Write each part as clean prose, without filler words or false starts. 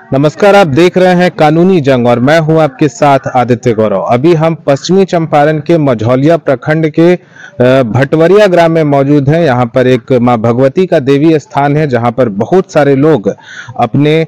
नमस्कार, आप देख रहे हैं कानूनी जंग और मैं हूं आपके साथ आदित्य गौरव। अभी हम पश्चिमी चंपारण के मझौलिया प्रखंड के भटवरिया ग्राम में मौजूद हैं। यहां पर एक मां भगवती का देवी स्थान है जहां पर बहुत सारे लोग अपने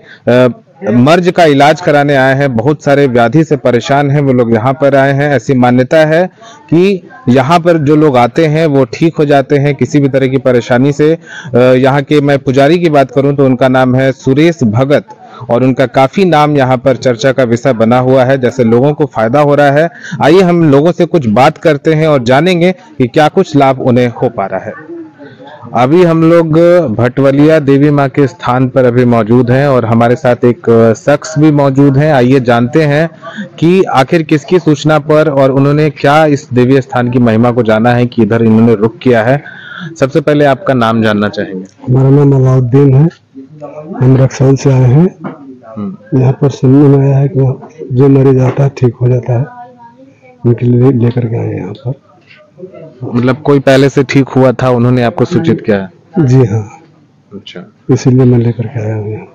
मर्ज का इलाज कराने आए हैं। बहुत सारे व्याधि से परेशान हैं, वो लोग यहाँ पर आए हैं। ऐसी मान्यता है कि यहाँ पर जो लोग आते हैं वो ठीक हो जाते हैं किसी भी तरह की परेशानी से। यहाँ के मैं पुजारी की बात करूं तो उनका नाम है सुरेश भगत और उनका काफी नाम यहाँ पर चर्चा का विषय बना हुआ है। जैसे लोगों को फायदा हो रहा है, आइए हम लोगों से कुछ बात करते हैं और जानेंगे कि क्या कुछ लाभ उन्हें हो पा रहा है। अभी हम लोग भटवलिया देवी माँ के स्थान पर अभी मौजूद हैं और हमारे साथ एक शख्स भी मौजूद हैं। आइए जानते हैं कि आखिर किसकी सूचना पर और उन्होंने क्या इस देवी स्थान की महिमा को जाना है कि इधर इन्होंने रुख किया है। सबसे पहले आपका नाम जानना चाहेंगे। हमारा नाम अलाउद्दीन है, हम रक्सौल से आए हैं। यहाँ पर सुनने में आया है कि जो मरीज आता है ठीक हो जाता है, उनके लिए लेकर के आए यहाँ पर। मतलब कोई पहले से ठीक हुआ था, उन्होंने आपको सूचित किया है? जी हाँ। अच्छा, इसीलिए मैं लेकर के आया हूँ यहाँ।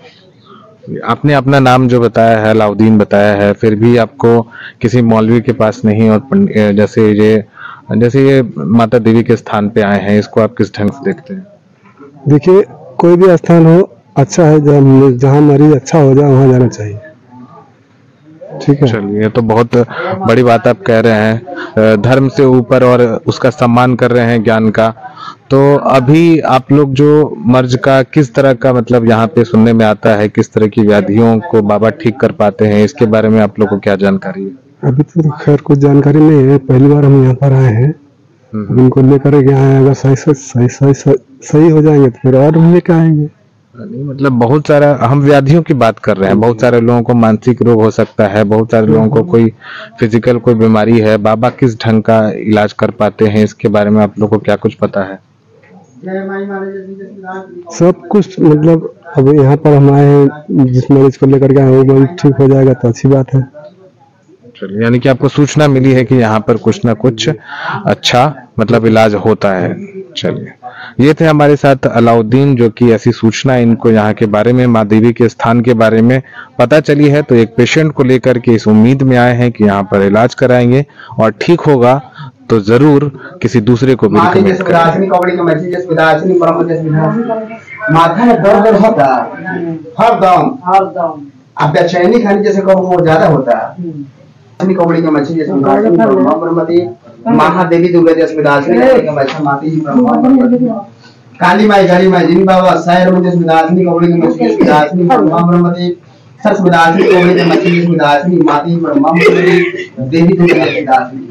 आपने अपना नाम जो बताया है अलाउद्दीन बताया है, फिर भी आपको किसी मौलवी के पास नहीं और जैसे ये माता देवी के स्थान पे आए हैं, इसको आप किस ढंग से देखते हैं? देखिए, कोई भी स्थान हो अच्छा है, जहाँ मरीज अच्छा हो जाए वहाँ जाना चाहिए। ठीक है, चलिए, ये तो बहुत बड़ी बात आप कह रहे हैं, धर्म से ऊपर और उसका सम्मान कर रहे हैं ज्ञान का। तो अभी आप लोग जो मर्ज का किस तरह का मतलब यहाँ पे सुनने में आता है, किस तरह की व्याधियों को बाबा ठीक कर पाते हैं, इसके बारे में आप लोग को क्या जानकारी है? अभी तो खैर कुछ जानकारी नहीं है, पहली बार हम यहाँ पर आए हैं। उनको लेकर के आए, अगर सही हो जाएंगे तो फिर और हम लेकर आएंगे। नहीं, मतलब बहुत सारा हम व्याधियों की बात कर रहे हैं। बहुत सारे लोगों को मानसिक रोग हो सकता है, बहुत सारे लोगों को कोई फिजिकल कोई बीमारी है। बाबा किस ढंग का इलाज कर पाते हैं, इसके बारे में आप लोगों को क्या कुछ पता है? सब कुछ मतलब अब यहाँ पर हम आए हैं, जिस मरीज को लेकर के आए वो मरीज ठीक हो जाएगा तो अच्छी बात है। चलिए, यानी कि आपको सूचना मिली है कि यहाँ पर कुछ ना कुछ अच्छा मतलब इलाज होता है। चलिए, ये थे हमारे साथ अलाउद्दीन, जो कि ऐसी सूचना इनको यहाँ के बारे में, माँ देवी के स्थान के बारे में पता चली है, तो एक पेशेंट को लेकर के इस उम्मीद में आए हैं कि यहाँ पर इलाज कराएंगे और ठीक होगा तो जरूर किसी दूसरे को भी रिकमेंड करेंगे। माथा में दर्द होता हरदम, अब बेचैनी खाली जैसे कब वो ज्यादा होता है। कबड्डी का मछली जैसे महादेवी दुर्गा जैसे काली माई गली माई जिन बाबा शहर में जैसे दासनी कबड्डी की मछली दासनी ब्रह्मा ब्रह्मदेव सस दासनी कबड्डी की मछली दासनी माती ब्रह्मा देवी दुर्गा दासनी।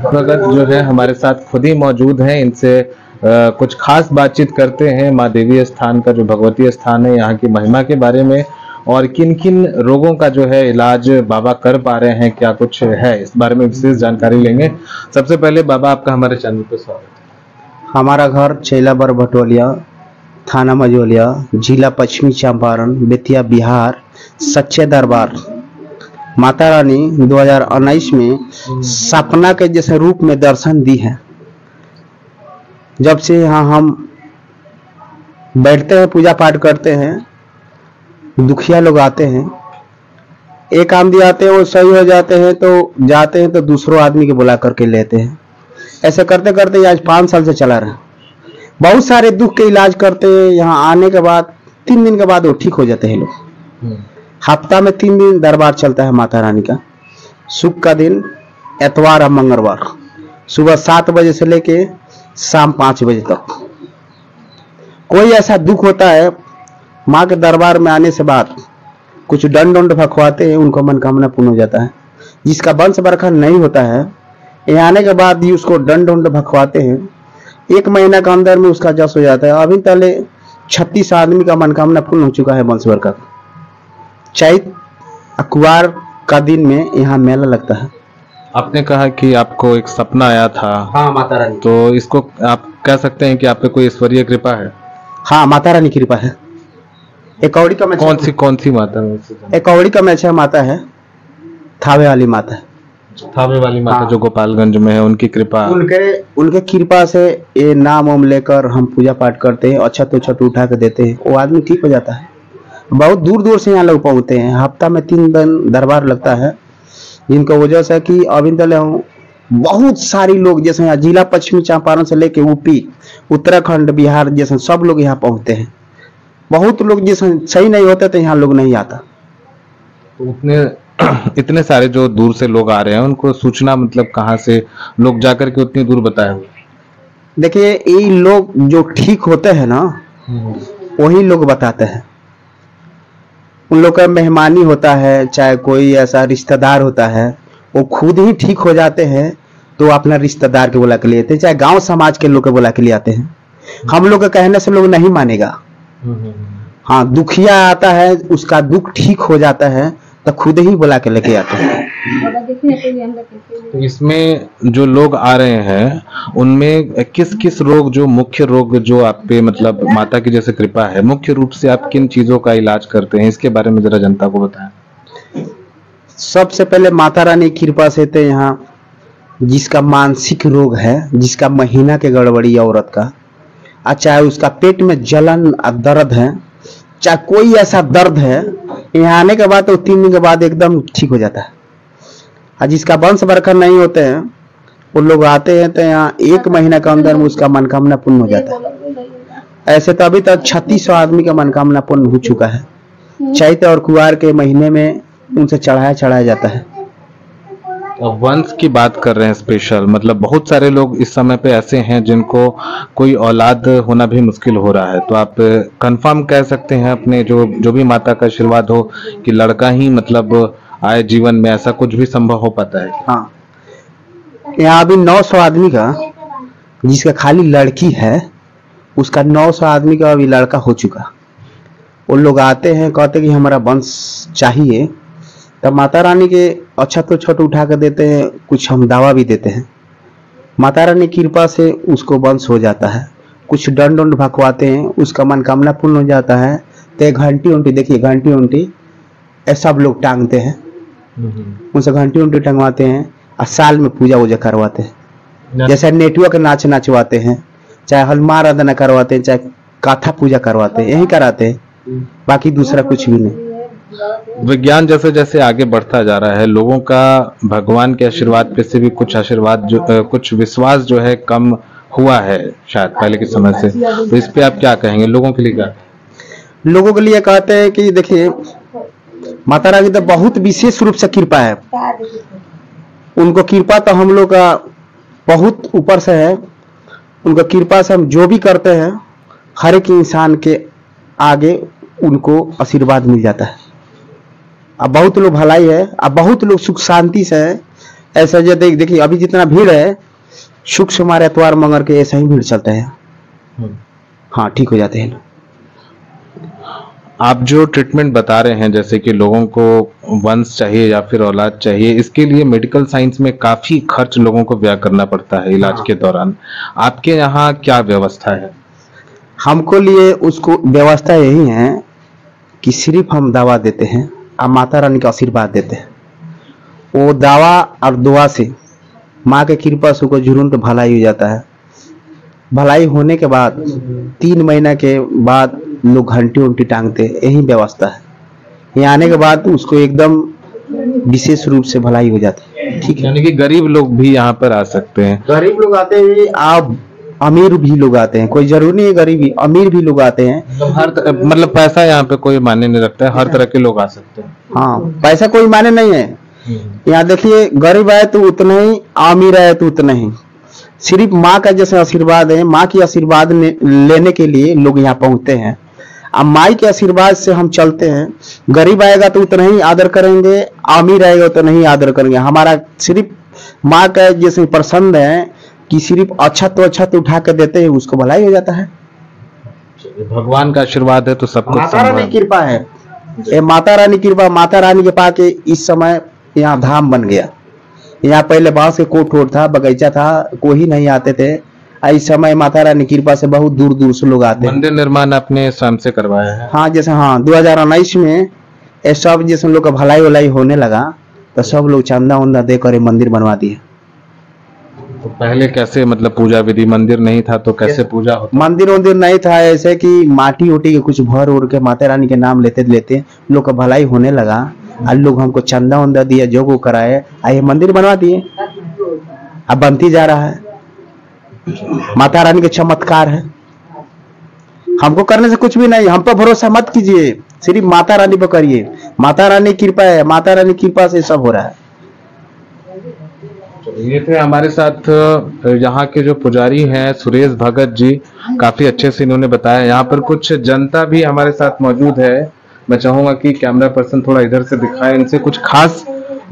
भगत जो है हमारे साथ खुद ही मौजूद हैं, इनसे कुछ खास बातचीत करते हैं माँ देवी स्थान का, जो भगवती स्थान है, यहाँ की महिमा के बारे में और किन किन रोगों का जो है इलाज बाबा कर पा रहे हैं, क्या कुछ है इस बारे में विशेष जानकारी लेंगे। सबसे पहले बाबा, आपका हमारे चैनल पर स्वागत है। हमारा घर चेलाबर भटोलिया, थाना मझौलिया, जिला पश्चिमी चंपारण, बेतिया, बिहार। सच्चे दरबार माता रानी 2019 में सपना के जैसे रूप में दर्शन दी है। जब से यहाँ हम बैठते हैं, पूजा पाठ करते हैं, दुखिया लोग आते हैं, एक आदमी आते हैं वो सही हो जाते हैं तो जाते हैं तो दूसरों आदमी के बुला करके लेते हैं। ऐसे करते करते आज 5 साल से चला रहा। बहुत सारे दुख के इलाज करते हैं। यहाँ आने के बाद 3 दिन के बाद वो ठीक हो जाते हैं लोग। हफ्ता में 3 दिन दरबार चलता है माता रानी का। शुक्र का दिन, एतवार और मंगलवार, सुबह 7 बजे से लेके शाम 5 बजे तक। कोई ऐसा दुख होता है, माँ के दरबार में आने से बाद कुछ दंड भखवाते हैं, उनको मनोकामना पूर्ण हो जाता है। जिसका वंश बरखा नहीं होता है, यहाँ आने के बाद ही उसको दंड भखवाते हैं। 1 महीना के अंदर में उसका जस हो जाता है। अभी पहले 36 आदमी का मनोकामना पूर्ण हो चुका है वंश बरखा। चैत कुवार का दिन में यहाँ मेला लगता है। आपने कहा कि आपको एक सपना आया था। हाँ, माता रानी। तो इसको आप कह सकते हैं कि आप पे कोई ईश्वरीय कृपा है? हाँ, माता रानी की कृपा है। एकौड़ी का कौन सी माता है? एकौड़ी का मैच है, माता है थावे वाली माता है। थावे वाली माता, हाँ। जो गोपालगंज में है, उनकी कृपा, उनके कृपा से ये नाम वाम लेकर हम पूजा पाठ करते हैं। अच्छा तो छठ उठा के देते हैं, वो आदमी ठीक हो जाता है। बहुत दूर दूर से यहाँ लोग पहुँचते हैं। हफ्ता में 3 दिन दरबार लगता है, जिनका वजह से कि अभी तक बहुत सारी लोग जैसे यहाँ जिला पश्चिमी चंपारण से लेके यूपी, उत्तराखंड, बिहार जैसे सब लोग यहाँ पहुँचते हैं। बहुत लोग जैसे सही नहीं होते तो यहाँ लोग नहीं आता। तो इतने सारे जो दूर से लोग आ रहे हैं उनको सूचना मतलब कहाँ से लोग जाकर के उतनी दूर बताए हुए? देखिए ये लोग जो ठीक होते हैं ना वही लोग बताते हैं। उन लोग का मेहमानी होता है, चाहे कोई ऐसा रिश्तेदार होता है, वो खुद ही ठीक हो जाते हैं तो अपना रिश्तेदार के बुला के ले आते हैं, चाहे गांव समाज के लोग के बुला के ले आते हैं। हम लोग के कहने से लोग नहीं मानेगा। हाँ, दुखिया आता है, उसका दुख ठीक हो जाता है तो खुद ही बुला के लेके आते हैं। तो इसमें जो लोग आ रहे हैं उनमें किस किस रोग, जो मुख्य रोग जो आप पे मतलब माता की जैसे कृपा है, मुख्य रूप से आप किन चीजों का इलाज करते हैं, इसके बारे में जरा जनता को बताएं। सबसे पहले माता रानी की कृपा से तो यहाँ जिसका मानसिक रोग है, जिसका महीना के गड़बड़ी औरत का, चाहे उसका पेट में जलन दर्द है, चाहे कोई ऐसा दर्द है, यहाँ आने के बाद तो 3 दिन के बाद एकदम ठीक हो जाता है। और जिसका वंश बरकत नहीं होते हैं वो लोग आते हैं तो यहाँ 1 महीना के अंदर में उसका मनोकामना पूर्ण हो जाता है। ऐसे तो अभी तक 3600 आदमी का मनोकामना पूर्ण हो चुका है। चैत और कुआर के महीने में उनसे चढ़ाया जाता है। वंश की बात कर रहे हैं स्पेशल, मतलब बहुत सारे लोग इस समय पे ऐसे हैं जिनको कोई औलाद होना भी मुश्किल हो रहा है, तो आप कंफर्म कह सकते हैं अपने जो भी माता का आशीर्वाद हो कि लड़का ही मतलब आए जीवन में, ऐसा कुछ भी संभव हो पाता है? हाँ, यहाँ अभी 900 आदमी का जिसका खाली लड़की है, उसका 900 आदमी का अभी लड़का हो चुका। वो लोग आते हैं, कहते कि हमारा वंश चाहिए, तब माता रानी के अक्षत तो छठ उठा कर देते हैं, कुछ हम दावा भी देते हैं। माता रानी की कृपा से उसको वंश हो जाता है। कुछ दंड उंड भखवाते हैं, उसका मनोकामना पूर्ण हो जाता है। तो घंटी उंटी, देखिए घंटी उंटी सब लोग टांगते हैं, उनसे घंटी उंटी टंगवाते हैं और साल में पूजा वूजा करवाते हैं। जैसे नेटुआ के नाच नचवाते हैं, चाहे हलमार आराधना करवाते हैं, चाहे काथा पूजा करवाते हैं, यही कराते हैं, बाकी दूसरा कुछ भी नहीं। विज्ञान जैसे जैसे आगे बढ़ता जा रहा है, लोगों का भगवान के आशीर्वाद पे से भी कुछ आशीर्वाद कुछ विश्वास जो है कम हुआ है शायद पहले के समय से, तो इस पे आप क्या कहेंगे? लोगों के लिए क्या? लोगों के लिए कहते हैं कि देखिए माता रानी तो बहुत विशेष रूप से कृपा है, उनको कृपा तो हम लोग का बहुत ऊपर से है। उनको कृपा से हम जो भी करते हैं हर एक इंसान के आगे उनको आशीर्वाद मिल जाता है। अब बहुत लोग भलाई है, अब बहुत लोग सुख शांति से है। ऐसा जो देखिए अभी जितना भीड़ है, सुख से हमारे एतवार मंगर के ऐसा ही भीड़ चलता है। हाँ, ठीक हो जाते हैं। आप जो ट्रीटमेंट बता रहे हैं, जैसे कि लोगों को वंश चाहिए या फिर औलाद चाहिए, इसके लिए मेडिकल साइंस में काफी खर्च लोगों को व्यय करना पड़ता है इलाज के दौरान। आपके यहाँ क्या व्यवस्था है? हमको लिए उसको व्यवस्था यही है कि सिर्फ हम दवा देते हैं और माता रानी का आशीर्वाद देते हैं। वो दवा और दुआ से माँ के कृपा से को जुनून पे भलाई हो जाता है। भलाई होने के बाद 3 महीना के बाद लोग घंटी उंटी टांगते, यही व्यवस्था है। यहाँ आने के बाद उसको एकदम विशेष रूप से भलाई हो जाती है। ठीक है, यानी कि गरीब लोग भी यहाँ पर आ सकते हैं? गरीब लोग आते हैं, आप अमीर भी लोग आते हैं, कोई जरूरी नहीं है गरीबी, अमीर भी लोग आते हैं। तो मतलब पैसा यहाँ पे कोई मायने नहीं रखता है, हर तरह के लोग आ सकते हैं? हाँ, पैसा कोई मायने नहीं है। यहाँ देखिए गरीब आए तो उतना ही, अमीर आए तो उतना ही। सिर्फ माँ का जैसे आशीर्वाद है, माँ की आशीर्वाद लेने के लिए लोग यहाँ पहुँचते हैं। अब माई के आशीर्वाद से हम चलते हैं। गरीब आएगा तो उतना ही आदर करेंगे, अमीर आएगा उतना ही आदर करेंगे। हमारा सिर्फ माँ का जैसे पसंद है कि सिर्फ अच्छा तो उठा के देते हैं, उसको भलाई हो जाता है। भगवान का आशीर्वाद है तो सब कुछ माता रानी कृपा है, ये माता रानी कृपा। माता रानी के पास इस समय यहाँ धाम बन गया। यहाँ पहले बांस के कोट था, बगीचा था, कोई नहीं आते थे। इस समय माता रानी कृपा से बहुत दूर दूर से लोग आते हैं। मंदिर निर्माण अपने स्वयं से करवाया है? हाँ, जैसे 2019 में ये सब जैसे लोग का भलाई वलाई होने लगा तो सब लोग चंदा उंदा दे कर मंदिर बनवा दिए। तो पहले कैसे मतलब पूजा विधि, मंदिर नहीं था तो कैसे पूजा होता? मंदिर वंदिर नहीं था, ऐसे कि माटी उटी के कुछ भर उड़ के माता रानी के नाम लेते लेते लोग का भलाई होने लगा। आज लोग हमको चंदा वंदा दिया, जो को कराए, आइए मंदिर बनवा दिए, अब बनती जा रहा है। माता रानी के चमत्कार है, हमको करने से कुछ भी नहीं। हम पर भरोसा मत कीजिए, सिर्फ माता रानी पर करिए। माता रानी की कृपा है, माता रानी की कृपा से सब हो रहा है। ये थे हमारे साथ यहाँ के जो पुजारी हैं सुरेश भगत जी, काफी अच्छे से इन्होंने बताया। यहाँ पर कुछ जनता भी हमारे साथ मौजूद है, मैं चाहूंगा कि कैमरा पर्सन थोड़ा इधर से दिखाए, इनसे कुछ खास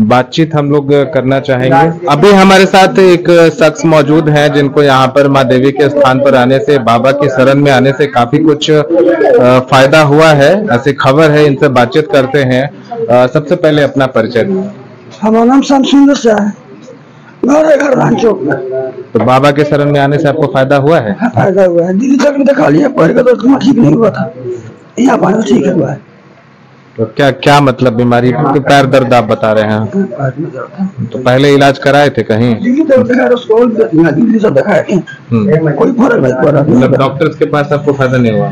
बातचीत हम लोग करना चाहेंगे। अभी हमारे साथ एक शख्स मौजूद हैं जिनको यहाँ पर माँ देवी के स्थान पर आने से, बाबा की शरण में आने से काफी कुछ फायदा हुआ है, ऐसी खबर है। इनसे बातचीत करते हैं। सबसे पहले अपना परिचय। हमारा नाम श्याम सुंदर शाह है, घर रान चौक में। तो बाबा के शरण में आने से आपको फायदा हुआ है? फायदा हुआ है, दिल्ली तक दिखा लिया, पैर का दर्द ठीक नहीं हुआ था, यहाँ पानी ठीक हुआ है। तो क्या क्या मतलब बीमारी, पैर दर्द आप बता रहे हैं? तो पहले इलाज कराए थे कहीं? दिल्ली तक दिखाया, उसको दिल्ली से दिखाया, कोई फर्क नहीं पड़ा। मतलब डॉक्टर्स के पास आपको फायदा नहीं हुआ?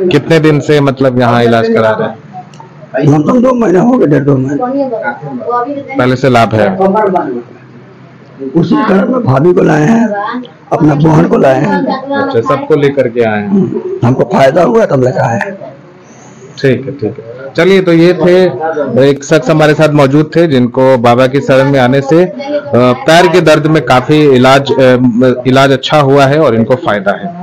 कितने दिन से मतलब यहाँ इलाज करा रहे हैं? 2 महीना हो गए, 1.5-2 महीने पहले से लाभ है? उसी कारण में भाभी को लाए हैं, अपना बहन को लाए हैं। अच्छा, सबको लेकर के आए हैं? हमको फायदा हुआ तब लेकर आए हैं। ठीक है, ठीक है। चलिए, तो ये थे एक शख्स हमारे साथ मौजूद थे जिनको बाबा की शरण में आने से पैर के दर्द में काफी इलाज अच्छा हुआ है और इनको फायदा है।